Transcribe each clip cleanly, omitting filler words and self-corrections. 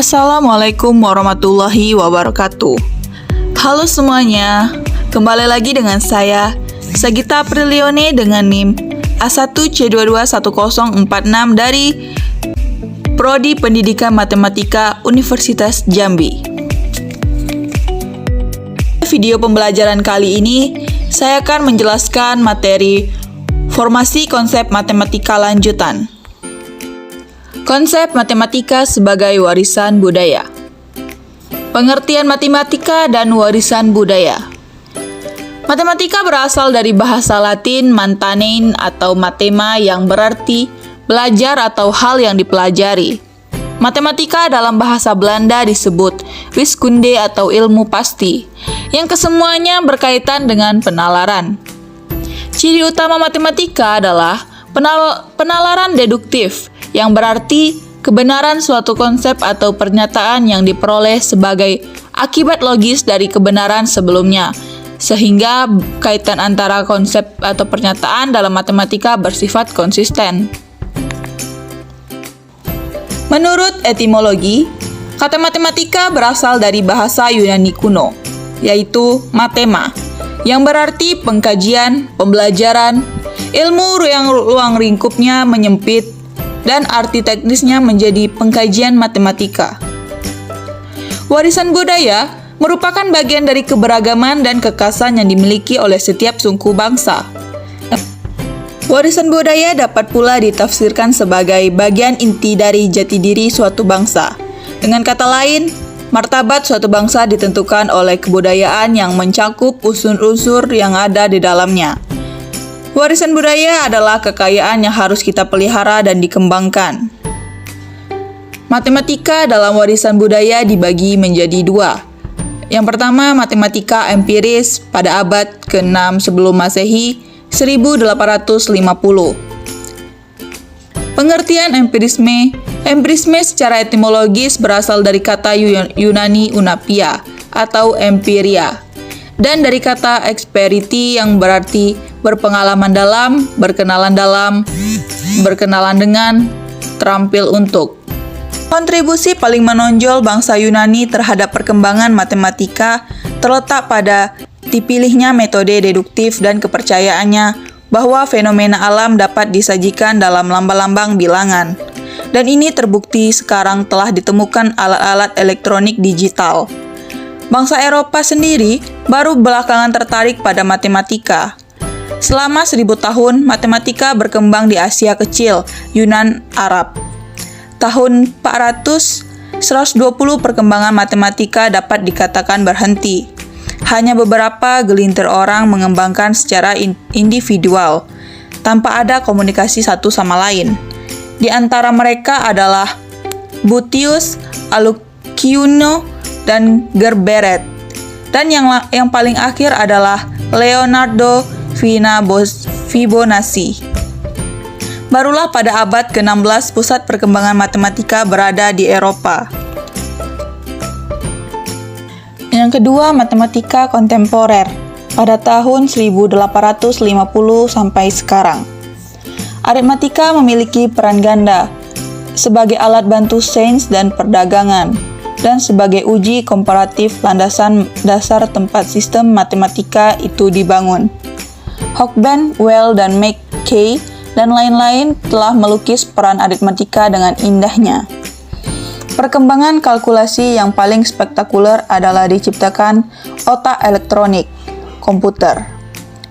Assalamualaikum warahmatullahi wabarakatuh. Halo semuanya, kembali lagi dengan saya, Sagita Aprilione dengan NIM A1C221046 dari Prodi Pendidikan Matematika Universitas Jambi. Video pembelajaran kali ini, saya akan menjelaskan materi formasi konsep matematika lanjutan. Konsep matematika sebagai warisan budaya. Pengertian matematika dan warisan budaya. Matematika berasal dari bahasa Latin mantanein atau matema yang berarti belajar atau hal yang dipelajari. Matematika dalam bahasa Belanda disebut wiskunde atau ilmu pasti, yang kesemuanya berkaitan dengan penalaran. Ciri utama matematika adalah penalaran deduktif, yang berarti kebenaran suatu konsep atau pernyataan yang diperoleh sebagai akibat logis dari kebenaran sebelumnya, sehingga kaitan antara konsep atau pernyataan dalam matematika bersifat konsisten. Menurut etimologi, kata matematika berasal dari bahasa Yunani kuno, yaitu matema, yang berarti pengkajian, pembelajaran, ilmu yang ruang lingkupnya menyempit, dan arti teknisnya menjadi pengkajian matematika. Warisan budaya merupakan bagian dari keberagaman dan kekhasan yang dimiliki oleh setiap suku bangsa. Warisan budaya dapat pula ditafsirkan sebagai bagian inti dari jati diri suatu bangsa. Dengan kata lain, martabat suatu bangsa ditentukan oleh kebudayaan yang mencakup unsur-unsur yang ada di dalamnya. Warisan budaya adalah kekayaan yang harus kita pelihara dan dikembangkan. Matematika dalam warisan budaya dibagi menjadi dua. Yang pertama, matematika empiris pada abad ke-6 sebelum Masehi, 1850. Pengertian empirisme secara etimologis berasal dari kata Yunani unapia atau empiria, dan dari kata experiti yang berarti berpengalaman dalam, berkenalan dengan, terampil untuk. Kontribusi paling menonjol bangsa Yunani terhadap perkembangan matematika terletak pada dipilihnya metode deduktif dan kepercayaannya bahwa fenomena alam dapat disajikan dalam lambang-lambang bilangan. Dan ini terbukti sekarang telah ditemukan alat-alat elektronik digital. Bangsa Eropa sendiri baru belakangan tertarik pada matematika. Selama 1000 tahun, matematika berkembang di Asia Kecil, Yunan, Arab. Tahun 400, 120 perkembangan matematika dapat dikatakan berhenti. Hanya beberapa gelintir orang mengembangkan secara individual, tanpa ada komunikasi satu sama lain. Di antara mereka adalah Boethius, Alcuino, dan Gerberet. Dan yang paling akhir adalah Leonardo Fibonacci. Barulah pada abad ke-16 pusat perkembangan matematika berada di Eropa. Yang kedua, matematika kontemporer pada tahun 1850 sampai sekarang. Aritmatika memiliki peran ganda sebagai alat bantu sains dan perdagangan, dan sebagai uji komparatif landasan dasar tempat sistem matematika itu dibangun. Hobsbawm, Weil, dan Mackay, dan lain-lain telah melukis peran aritmatika dengan indahnya. Perkembangan kalkulasi yang paling spektakuler adalah diciptakan otak elektronik, komputer.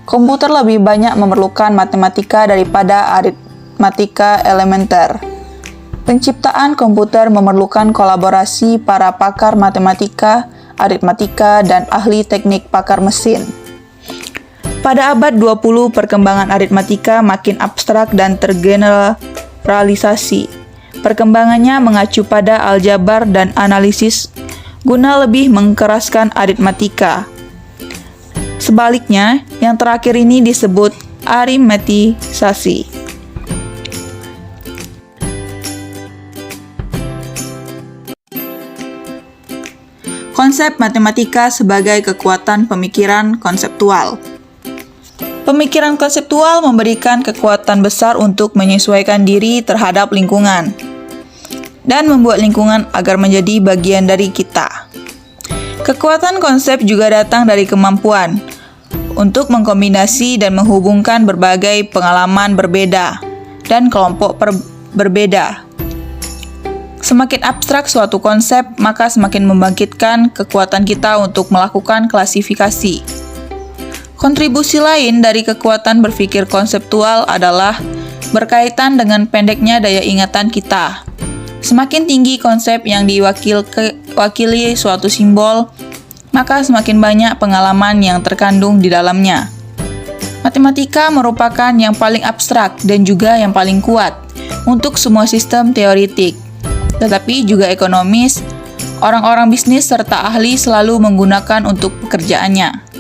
Komputer lebih banyak memerlukan matematika daripada aritmatika elementer. Penciptaan komputer memerlukan kolaborasi para pakar matematika, aritmatika, dan ahli teknik pakar mesin. Pada abad 20, perkembangan aritmatika makin abstrak dan tergeneralisasi. Perkembangannya mengacu pada aljabar dan analisis guna lebih mengkeraskan aritmatika. Sebaliknya, yang terakhir ini disebut aritmatisasi. Konsep matematika sebagai kekuatan pemikiran konseptual. Pemikiran konseptual memberikan kekuatan besar untuk menyesuaikan diri terhadap lingkungan. dan membuat lingkungan agar menjadi bagian dari kita. Kekuatan konsep juga datang dari kemampuan untuk mengkombinasi dan menghubungkan berbagai pengalaman berbeda dan kelompok berbeda. Semakin abstrak suatu konsep, maka semakin membangkitkan kekuatan kita untuk melakukan klasifikasi. Kontribusi lain dari kekuatan berpikir konseptual adalah berkaitan dengan pendeknya daya ingatan kita. Semakin tinggi konsep yang diwakili suatu simbol, maka semakin banyak pengalaman yang terkandung di dalamnya. Matematika merupakan yang paling abstrak dan juga yang paling kuat untuk semua sistem teoretik. Tetapi juga ekonomis, orang-orang bisnis serta ahli selalu menggunakan untuk pekerjaannya.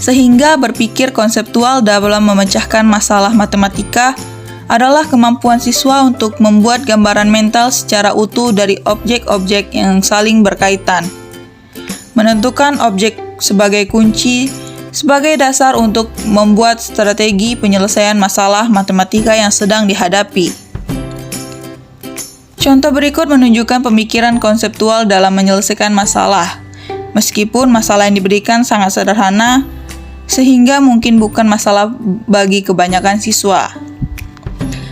Sehingga berpikir konseptual dalam memecahkan masalah matematika adalah kemampuan siswa untuk membuat gambaran mental secara utuh dari objek-objek yang saling berkaitan. Menentukan objek sebagai kunci, sebagai dasar untuk membuat strategi penyelesaian masalah matematika yang sedang dihadapi. Contoh berikut menunjukkan pemikiran konseptual dalam menyelesaikan masalah. Meskipun masalah yang diberikan sangat sederhana, sehingga mungkin bukan masalah bagi kebanyakan siswa.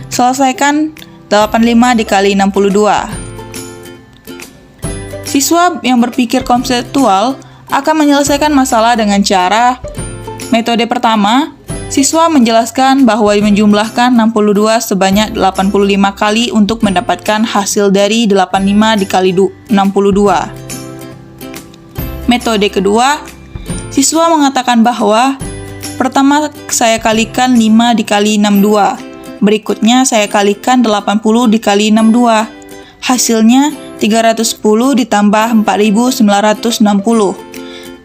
Selesaikan 85 dikali 62. Siswa yang berpikir konseptual akan menyelesaikan masalah dengan cara metode pertama, siswa menjelaskan bahwa menjumlahkan 62 sebanyak 85 kali untuk mendapatkan hasil dari 85 dikali 62. Metode kedua, siswa mengatakan bahwa pertama saya kalikan 5 dikali 62. Berikutnya saya kalikan 80 dikali 62. Hasilnya 310 ditambah 4960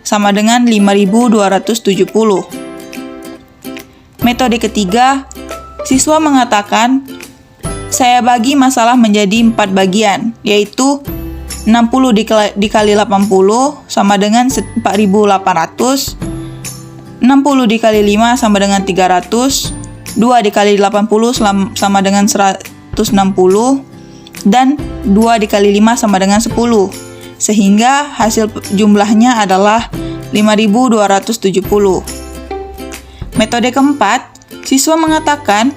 sama dengan 5270. Metode ketiga, siswa mengatakan saya bagi masalah menjadi 4 bagian, yaitu 60 dikali 80 sama dengan 4800, 60 dikali 5 sama dengan 300, 2 dikali 80 sama dengan 160, dan 2 dikali 5 sama dengan 10, sehingga hasil jumlahnya adalah 5270. Metode keempat, siswa mengatakan,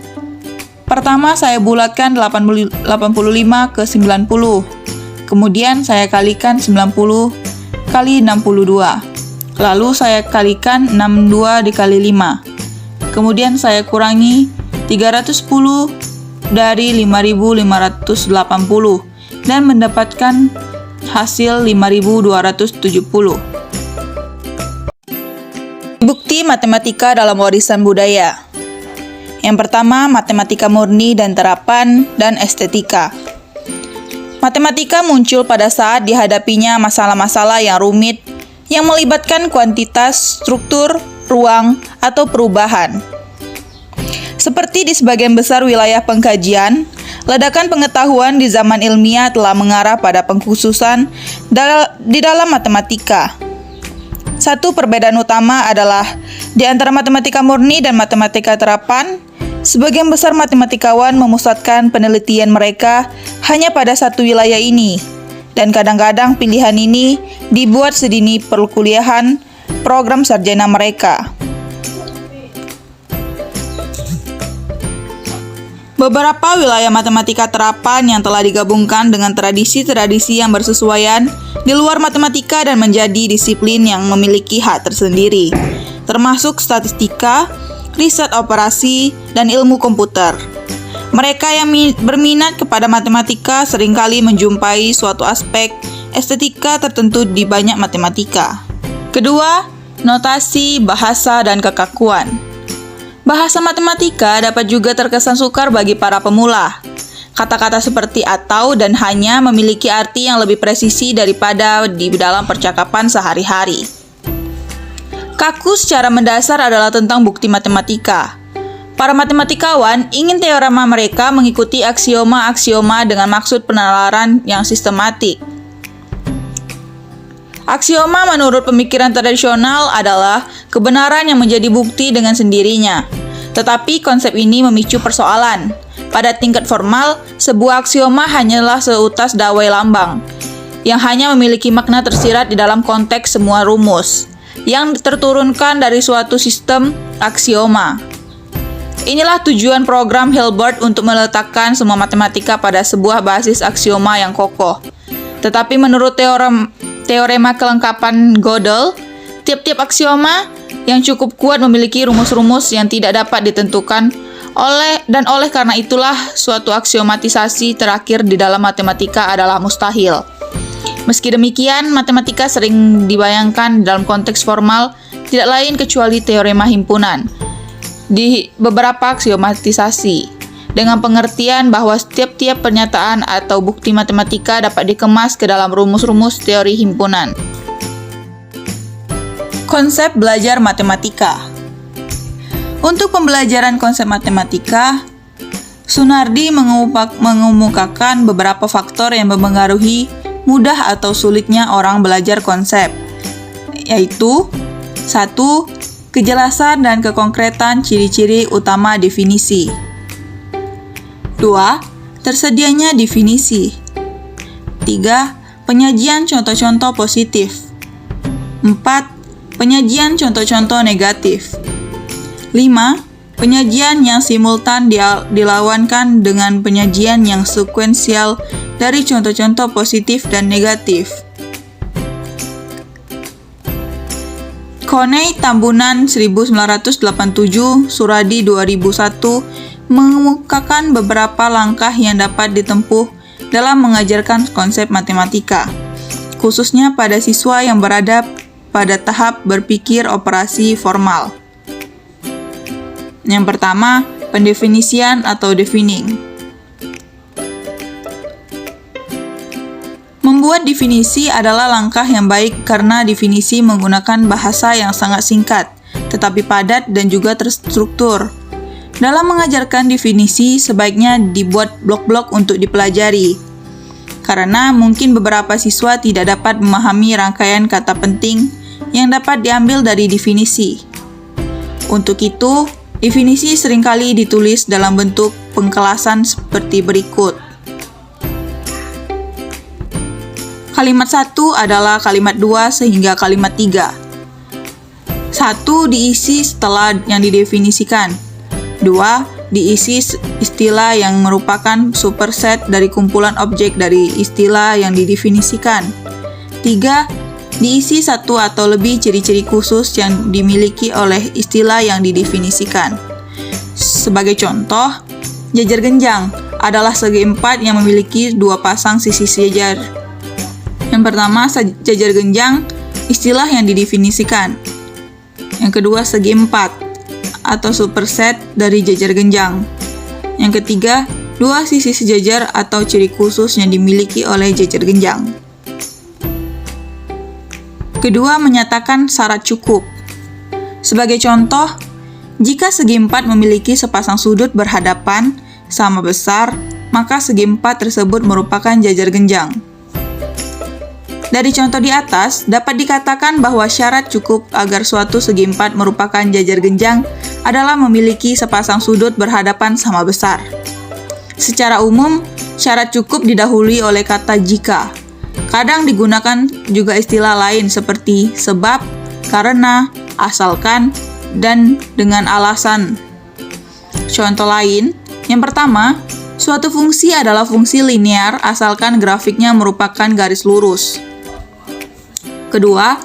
pertama saya bulatkan 85 ke 90, kemudian saya kalikan 90 kali 62, lalu saya kalikan 62 dikali 5. Kemudian saya kurangi 310 dari 5580 dan mendapatkan hasil 5270. Bukti matematika dalam warisan budaya. Yang pertama, matematika murni dan terapan dan estetika. Matematika muncul pada saat dihadapinya masalah-masalah yang rumit yang melibatkan kuantitas, struktur, ruang, atau perubahan. Seperti di sebagian besar wilayah pengkajian, ledakan pengetahuan di zaman ilmiah telah mengarah pada pengkhususan di dalam matematika. Satu perbedaan utama adalah di antara matematika murni dan matematika terapan, sebagian besar matematikawan memusatkan penelitian mereka hanya pada satu wilayah ini, dan kadang-kadang pilihan ini dibuat sedini perkuliahan program sarjana mereka. Beberapa wilayah matematika terapan yang telah digabungkan dengan tradisi-tradisi yang bersesuaian di luar matematika dan menjadi disiplin yang memiliki hak tersendiri, termasuk statistika, riset operasi, dan ilmu komputer. Mereka yang berminat kepada matematika seringkali menjumpai suatu aspek estetika tertentu di banyak matematika. Kedua, notasi, bahasa, dan kekakuan. Bahasa matematika dapat juga terkesan sukar bagi para pemula. Kata-kata seperti atau dan hanya memiliki arti yang lebih presisi daripada di dalam percakapan sehari-hari. Kaku secara mendasar adalah tentang bukti matematika. Para matematikawan ingin teorema mereka mengikuti aksioma-aksioma dengan maksud penalaran yang sistematik. Aksioma menurut pemikiran tradisional adalah kebenaran yang menjadi bukti dengan sendirinya. Tetapi konsep ini memicu persoalan. Pada tingkat formal, sebuah aksioma hanyalah seutas dawai lambang yang hanya memiliki makna tersirat di dalam konteks semua rumus yang terturunkan dari suatu sistem aksioma. Inilah tujuan program Hilbert untuk meletakkan semua matematika pada sebuah basis aksioma yang kokoh. Tetapi menurut teorema kelengkapan Gödel, tiap-tiap aksioma yang cukup kuat memiliki rumus-rumus yang tidak dapat ditentukan oleh karena itulah suatu aksiomatisasi terakhir di dalam matematika adalah mustahil. Meski demikian, matematika sering dibayangkan dalam konteks formal tidak lain kecuali teorema himpunan di beberapa aksiomatisasi, dengan pengertian bahwa tiap-tiap pernyataan atau bukti matematika dapat dikemas ke dalam rumus-rumus teori himpunan. Konsep belajar matematika. Untuk pembelajaran konsep matematika, Sunardi mengemukakan beberapa faktor yang mempengaruhi mudah atau sulitnya orang belajar konsep, yaitu 1. Kejelasan dan kekonkretan ciri-ciri utama definisi. 2. Tersedianya definisi. 3. Penyajian contoh-contoh positif. 4. Penyajian contoh-contoh negatif. 5. Penyajian yang simultan dilawankan dengan penyajian yang sekuensial dari contoh-contoh positif dan negatif. Koney Tambunan 1987, Suradi 2001 mengemukakan beberapa langkah yang dapat ditempuh dalam mengajarkan konsep matematika, khususnya pada siswa yang berada pada tahap berpikir operasi formal. Yang pertama, pendefinisian atau defining. Membuat definisi adalah langkah yang baik karena definisi menggunakan bahasa yang sangat singkat, tetapi padat dan juga terstruktur. Dalam mengajarkan definisi, sebaiknya dibuat blok-blok untuk dipelajari, karena mungkin beberapa siswa tidak dapat memahami rangkaian kata penting yang dapat diambil dari definisi. Untuk itu, definisi seringkali ditulis dalam bentuk pengkelasan seperti berikut. Kalimat 1 adalah kalimat 2 sehingga kalimat 3. 1 diisi setelah yang didefinisikan. 2 diisi istilah yang merupakan superset dari kumpulan objek dari istilah yang didefinisikan. 3 diisi satu atau lebih ciri-ciri khusus yang dimiliki oleh istilah yang didefinisikan. Sebagai contoh, jajar genjang adalah segi empat yang memiliki dua pasang sisi sejajar. Yang pertama, jajar genjang, istilah yang didefinisikan. Yang kedua, segi empat atau superset dari jajar genjang. Yang ketiga, dua sisi sejajar atau ciri khusus yang dimiliki oleh jajar genjang. Kedua, menyatakan syarat cukup. Sebagai contoh, jika segi empat memiliki sepasang sudut berhadapan sama besar, maka segi empat tersebut merupakan jajar genjang. Dari contoh di atas, dapat dikatakan bahwa syarat cukup agar suatu segi empat merupakan jajar genjang adalah memiliki sepasang sudut berhadapan sama besar. Secara umum, syarat cukup didahului oleh kata jika. Kadang digunakan juga istilah lain seperti sebab, karena, asalkan, dan dengan alasan. Contoh lain, yang pertama, suatu fungsi adalah fungsi linear asalkan grafiknya merupakan garis lurus. Kedua,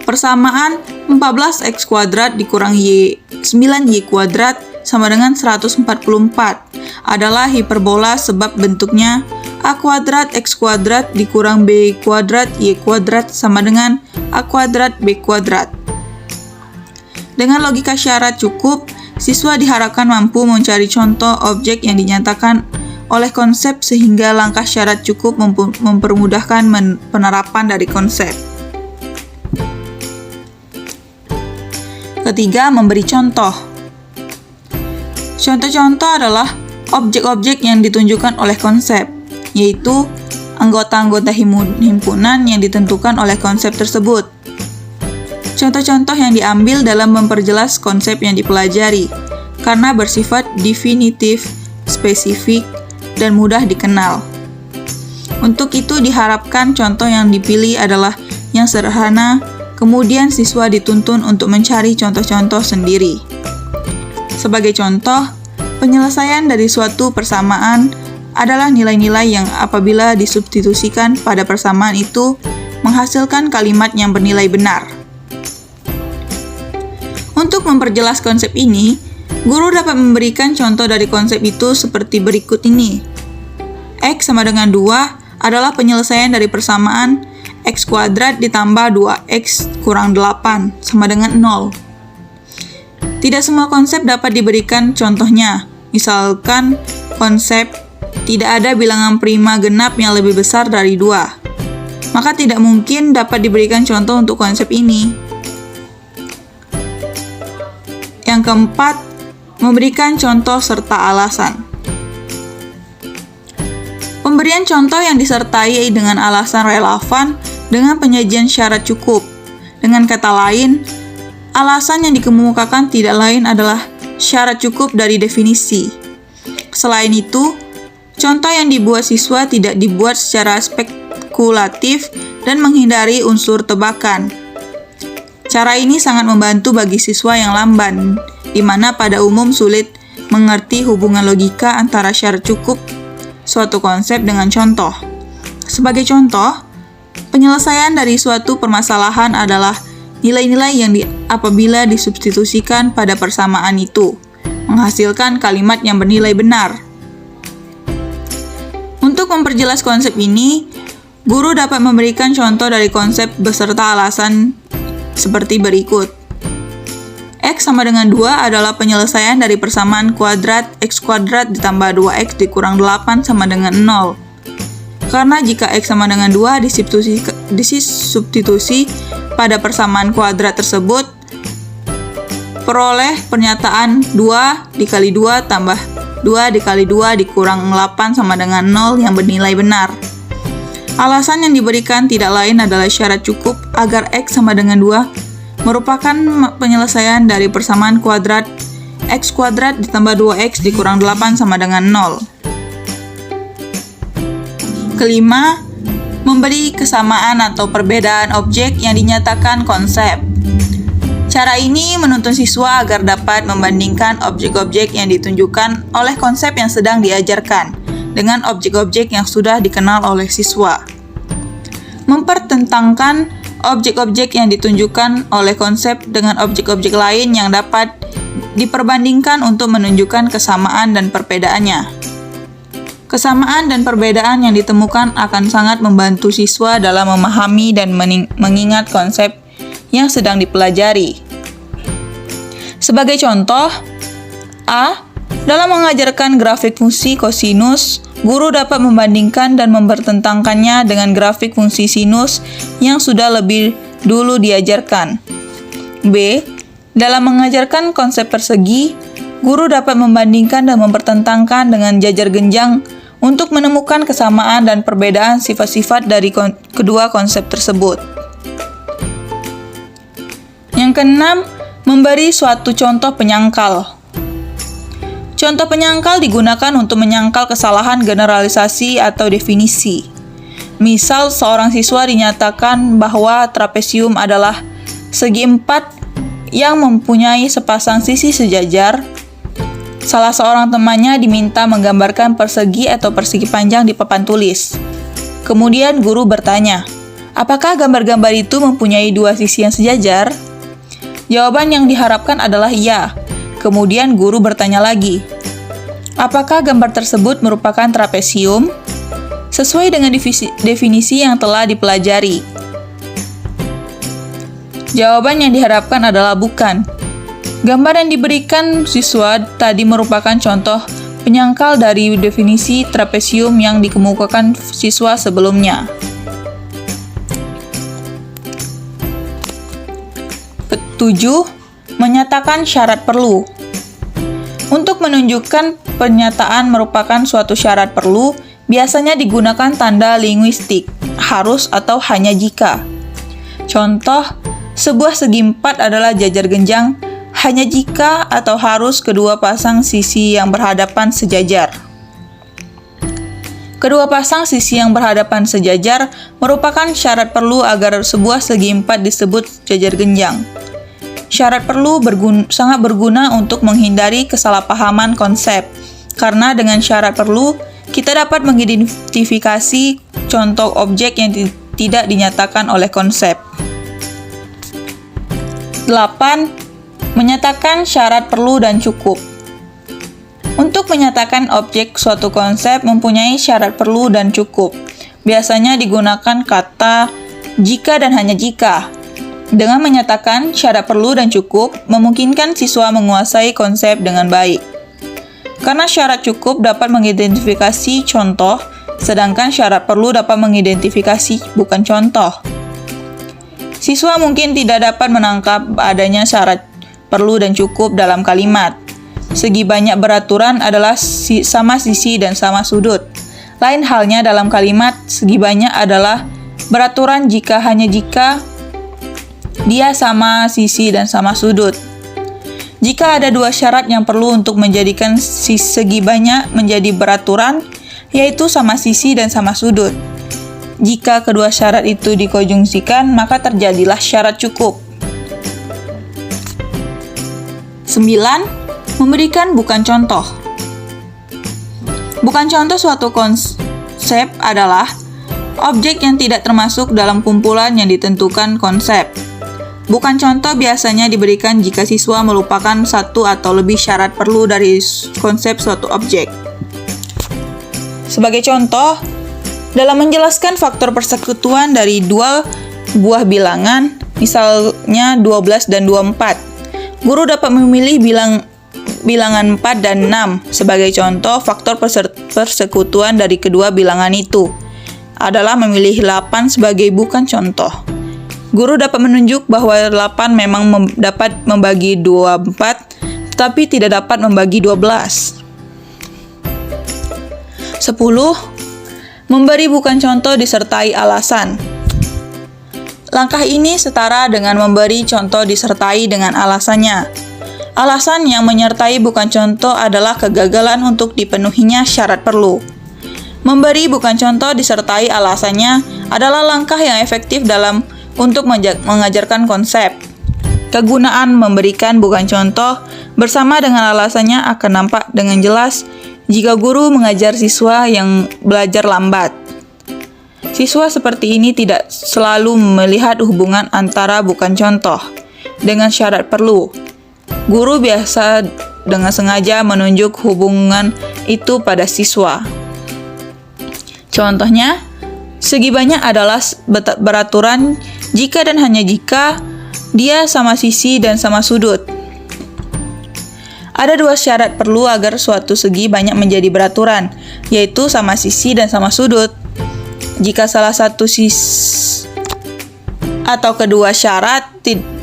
persamaan 14x² dikurang 9y² sama dengan 144 adalah hiperbola sebab bentuknya a² x² dikurang b² y² sama dengan a² b². Dengan logika syarat cukup, siswa diharapkan mampu mencari contoh objek yang dinyatakan oleh konsep sehingga langkah syarat cukup mempermudahkan penerapan dari konsep. Ketiga, memberi contoh. Contoh-contoh adalah objek-objek yang ditunjukkan oleh konsep, yaitu anggota-anggota himpunan yang ditentukan oleh konsep tersebut. Contoh-contoh yang diambil dalam memperjelas konsep yang dipelajari, karena bersifat definitif, spesifik, dan mudah dikenal. Untuk itu diharapkan contoh yang dipilih adalah yang sederhana, kemudian siswa dituntun untuk mencari contoh-contoh sendiri. Sebagai contoh, penyelesaian dari suatu persamaan adalah nilai-nilai yang apabila disubstitusikan pada persamaan itu menghasilkan kalimat yang bernilai benar. Untuk memperjelas konsep ini, guru dapat memberikan contoh dari konsep itu seperti berikut ini. X sama dengan 2 adalah penyelesaian dari persamaan X kuadrat ditambah 2X kurang 8 sama dengan 0. Tidak semua konsep dapat diberikan contohnya. Misalkan konsep tidak ada bilangan prima genap yang lebih besar dari 2. Maka tidak mungkin dapat diberikan contoh untuk konsep ini. Yang keempat, memberikan contoh serta alasan. Pemberian contoh yang disertai dengan alasan relevan dengan penyajian syarat cukup. Dengan kata lain, alasan yang dikemukakan tidak lain adalah syarat cukup dari definisi. Selain itu, contoh yang dibuat siswa tidak dibuat secara spekulatif dan menghindari unsur tebakan. Cara ini sangat membantu bagi siswa yang lamban, di mana pada umum sulit mengerti hubungan logika antara syarat cukup suatu konsep dengan contoh. Sebagai contoh, penyelesaian dari suatu permasalahan adalah nilai-nilai yang apabila disubstitusikan pada persamaan itu, menghasilkan kalimat yang bernilai benar. Untuk memperjelas konsep ini, guru dapat memberikan contoh dari konsep beserta alasan seperti berikut. X sama dengan 2 adalah penyelesaian dari persamaan kuadrat X kuadrat ditambah 2X dikurang 8 sama dengan 0. Karena jika X sama dengan 2 disubstitusi pada persamaan kuadrat tersebut, peroleh pernyataan 2 dikali 2 tambah 2 dikali 2 dikurang 8 sama dengan 0 yang bernilai benar. Alasan yang diberikan tidak lain adalah syarat cukup agar X sama dengan 2 merupakan penyelesaian dari persamaan kuadrat X kuadrat ditambah 2X dikurang 8 sama dengan 0. Kelima, memberi kesamaan atau perbedaan objek yang dinyatakan konsep. Cara ini menuntun siswa agar dapat membandingkan objek-objek yang ditunjukkan oleh konsep yang sedang diajarkan dengan objek-objek yang sudah dikenal oleh siswa. Mempertentangkan objek-objek yang ditunjukkan oleh konsep dengan objek-objek lain yang dapat diperbandingkan untuk menunjukkan kesamaan dan perbedaannya. Kesamaan dan perbedaan yang ditemukan akan sangat membantu siswa dalam memahami dan mengingat konsep yang sedang dipelajari. Sebagai contoh, A. Dalam mengajarkan grafik fungsi kosinus, guru dapat membandingkan dan mempertentangkannya dengan grafik fungsi sinus yang sudah lebih dulu diajarkan. B. Dalam mengajarkan konsep persegi, guru dapat membandingkan dan mempertentangkan dengan jajar genjang untuk menemukan kesamaan dan perbedaan sifat-sifat dari kedua konsep tersebut. Yang keenam, memberi suatu contoh penyangkal. Contoh penyangkal digunakan untuk menyangkal kesalahan generalisasi atau definisi. Misal, seorang siswa dinyatakan bahwa trapesium adalah segi 4 yang mempunyai sepasang sisi sejajar. Salah seorang temannya diminta menggambarkan persegi atau persegi panjang di papan tulis. Kemudian guru bertanya, apakah gambar-gambar itu mempunyai dua sisi yang sejajar? Jawaban yang diharapkan adalah iya. Kemudian guru bertanya lagi, apakah gambar tersebut merupakan trapesium? Sesuai dengan definisi yang telah dipelajari. Jawaban yang diharapkan adalah bukan. Gambar yang diberikan siswa tadi merupakan contoh penyangkal dari definisi trapesium yang dikemukakan siswa sebelumnya. 7. Menyatakan syarat perlu. Untuk menunjukkan pernyataan merupakan suatu syarat perlu, biasanya digunakan tanda linguistik, harus atau hanya jika. Contoh, sebuah segi 4 adalah jajar genjang hanya jika atau harus kedua pasang sisi yang berhadapan sejajar. Kedua pasang sisi yang berhadapan sejajar merupakan syarat perlu agar sebuah segi empat disebut jajar genjang. Syarat perlu sangat berguna untuk menghindari kesalahpahaman konsep, karena dengan syarat perlu, kita dapat mengidentifikasi contoh objek yang tidak dinyatakan oleh konsep. 8. Menyatakan syarat perlu dan cukup. Untuk menyatakan objek suatu konsep mempunyai syarat perlu dan cukup. Biasanya digunakan kata jika dan hanya jika. Dengan menyatakan syarat perlu dan cukup, memungkinkan siswa menguasai konsep dengan baik. Karena syarat cukup dapat mengidentifikasi contoh, sedangkan syarat perlu dapat mengidentifikasi bukan contoh. Siswa mungkin tidak dapat menangkap adanya syarat perlu dan cukup dalam kalimat. Segi banyak beraturan adalah sama sisi dan sama sudut. Lain halnya dalam kalimat, segi banyak adalah beraturan hanya jika dia sama sisi dan sama sudut. Jika ada dua syarat yang perlu untuk menjadikan segi banyak menjadi beraturan, yaitu sama sisi dan sama sudut. Jika kedua syarat itu dikonjungsikan, maka terjadilah syarat cukup. 9. Memberikan bukan contoh. Bukan contoh suatu konsep adalah objek yang tidak termasuk dalam kumpulan yang ditentukan konsep. Bukan contoh biasanya diberikan jika siswa melupakan satu atau lebih syarat perlu dari konsep suatu objek. Sebagai contoh, dalam menjelaskan faktor persekutuan dari dua buah bilangan, misalnya 12 dan 24, guru dapat memilih bilangan 4 dan 6 sebagai contoh. Faktor persekutuan dari kedua bilangan itu adalah memilih 8 sebagai bukan contoh. Guru dapat menunjuk bahwa 8 memang dapat membagi 24, tetapi tidak dapat membagi 12. 10. Memberi bukan contoh disertai alasan. Langkah ini setara dengan memberi contoh disertai dengan alasannya. Alasan yang menyertai bukan contoh adalah kegagalan untuk dipenuhinya syarat perlu. Memberi bukan contoh disertai alasannya adalah langkah yang efektif untuk mengajarkan konsep. Kegunaan memberikan bukan contoh bersama dengan alasannya akan nampak dengan jelas jika guru mengajar siswa yang belajar lambat. Siswa seperti ini tidak selalu melihat hubungan antara bukan contoh dengan syarat perlu. Guru biasa dengan sengaja menunjuk hubungan itu pada siswa. Contohnya, segi banyak adalah beraturan jika dan hanya jika dia sama sisi dan sama sudut. Ada dua syarat perlu agar suatu segi banyak menjadi beraturan, yaitu sama sisi dan sama sudut. Jika salah satu sisi atau kedua syarat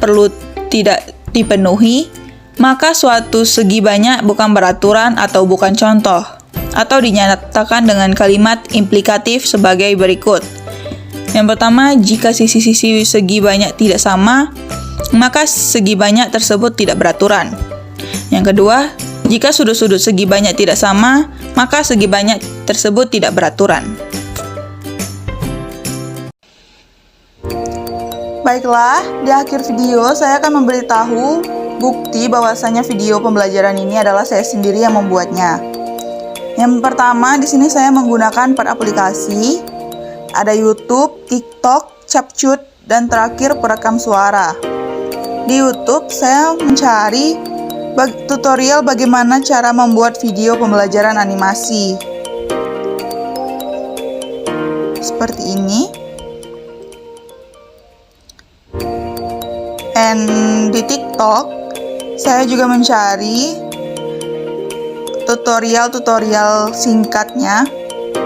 perlu tidak dipenuhi, maka suatu segi banyak bukan beraturan atau bukan contoh, atau dinyatakan dengan kalimat implikatif sebagai berikut. Yang pertama, jika sisi-sisi segi banyak tidak sama, maka segi banyak tersebut tidak beraturan. Yang kedua, jika sudut-sudut segi banyak tidak sama, maka segi banyak tersebut tidak beraturan. Baiklah, di akhir video saya akan memberitahu bukti bahwasanya video pembelajaran ini adalah saya sendiri yang membuatnya. Yang pertama, di sini saya menggunakan 4 aplikasi. Ada YouTube, TikTok, CapCut, dan terakhir perekam suara. Di YouTube, saya mencari tutorial bagaimana cara membuat video pembelajaran animasi. Seperti ini. Dan di TikTok, saya juga mencari tutorial singkatnya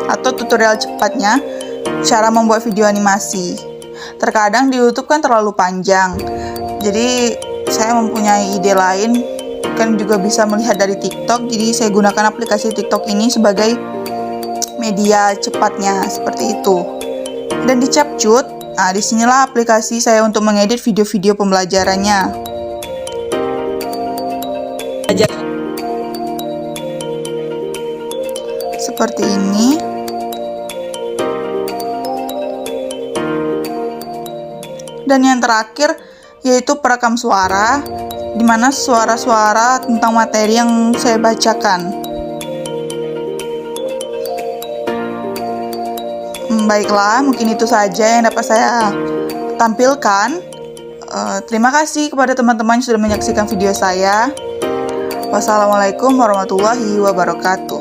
atau tutorial cepatnya cara membuat video animasi. Terkadang di YouTube kan terlalu panjang, jadi saya mempunyai ide lain, kan juga bisa melihat dari TikTok. Jadi saya gunakan aplikasi TikTok ini sebagai media cepatnya, seperti itu. Dan di CapCut, disinilah aplikasi saya untuk mengedit video-video pembelajarannya. Seperti ini. Dan yang terakhir yaitu perekam suara, di mana suara-suara tentang materi yang saya bacakan. Baiklah, mungkin itu saja yang dapat saya tampilkan. Terima kasih kepada teman-teman yang sudah menyaksikan video saya. Wassalamualaikum warahmatullahi wabarakatuh.